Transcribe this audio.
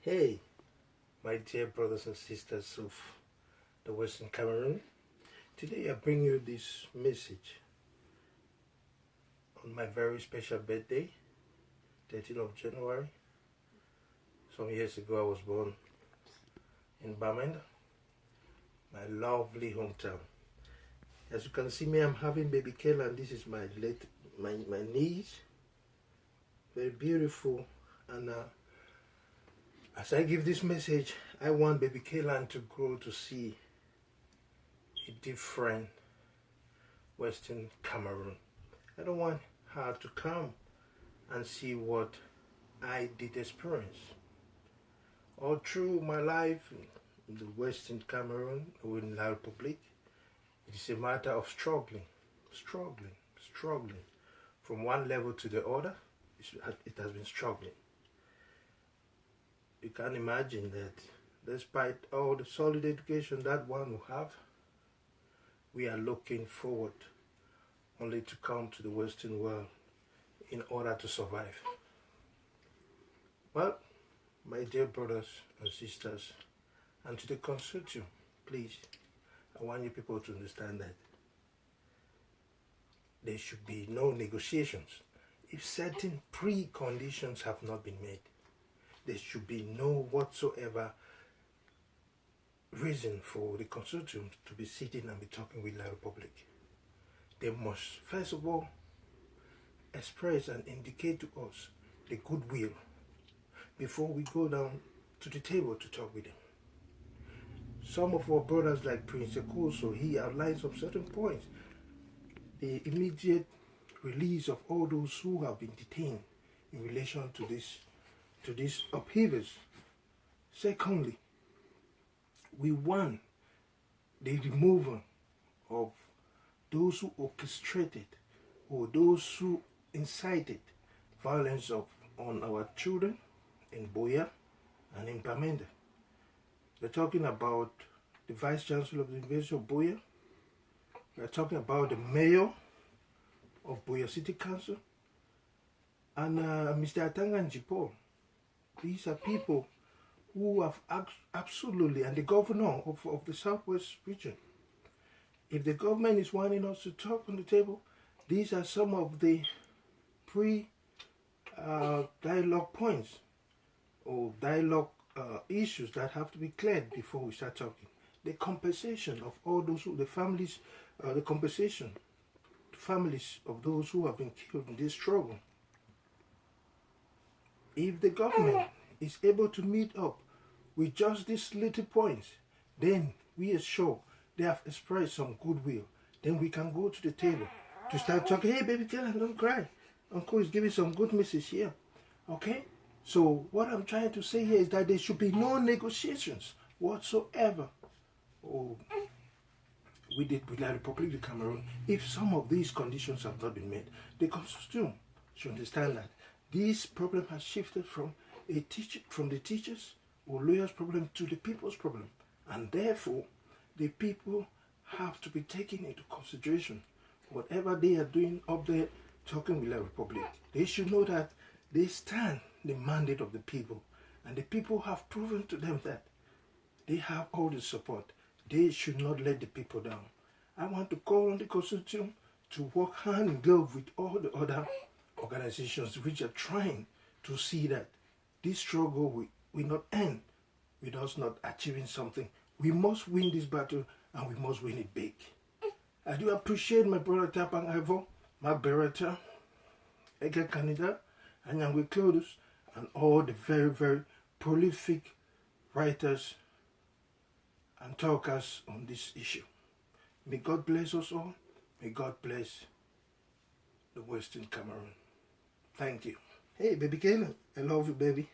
Hey, my dear brothers and sisters of the Western Cameroon. Today I bring you this message on my very special birthday, 13th of January. Some years ago I was born in Bamenda, my lovely hometown. As you can see me, I'm having baby Kayla, and this is my niece. Very beautiful, and as I give this message, I want baby Kayla to grow to see a different Western Cameroon. I don't want her to come and see what I did experience. All through my life in the Western Cameroon or in La Republic, it is a matter of struggling from one level to the other. It has been struggling. You can imagine that despite all the solid education that one will have, we are looking forward only to come to the Western world in order to survive. Well, my dear brothers and sisters, and to the consortium, please, I want you people to understand that there should be no negotiations if certain preconditions have not been made. There should be no whatsoever reason for the consortium to be sitting and be talking with La Republic. They must first of all express and indicate to us the goodwill before we go down to the table to talk with them. Some of our brothers like Prince Ekoso, he outlined some certain points. The immediate release of all those who have been detained in relation to these upheavals. Secondly, we want the removal of those who orchestrated or those who incited violence on our children in Buea and in Bamenda. We're talking about the Vice Chancellor of the University of Buea. We're talking about the Mayor of Buea City Council and Mr. Atanga Njipol. These are people who have absolutely, and the governor of the Southwest region. If the government is wanting us to talk on the table, these are some of the dialogue points or dialogue issues that have to be cleared before we start talking. The compensation of all those the families, the compensation to families of those who have been killed in this struggle. If the government is able to meet up with just these little points, then we are sure they have expressed some goodwill. Then we can go to the table to start talking. Hey, baby girl, don't cry. Uncle is giving some good message here. Okay? So what I'm trying to say here is that there should be no negotiations whatsoever. Oh, we did with the Republic of Cameroon. If some of these conditions have not been met, the consortium should understand that this problem has shifted from the teachers or lawyers' problem to the people's problem, and therefore the people have to be taken into consideration. Whatever they are doing up there, talking with the Republic, they should know that they stand the mandate of the people, and the people have proven to them that they have all the support. They should not let the people down. I want to call on the consortium to work hand in glove with all the other organizations which are trying to see that this struggle will not end with us not achieving something. We must win this battle, and we must win it big. I do appreciate my brother Tapang Ivo, my Beretta, Ege Canada, and Yangwe Clodus, and all the very, very prolific writers and talkers on this issue. May God bless us all. May God bless the Western Cameroon. Thank you. Hey, baby Kayla, I love you, baby.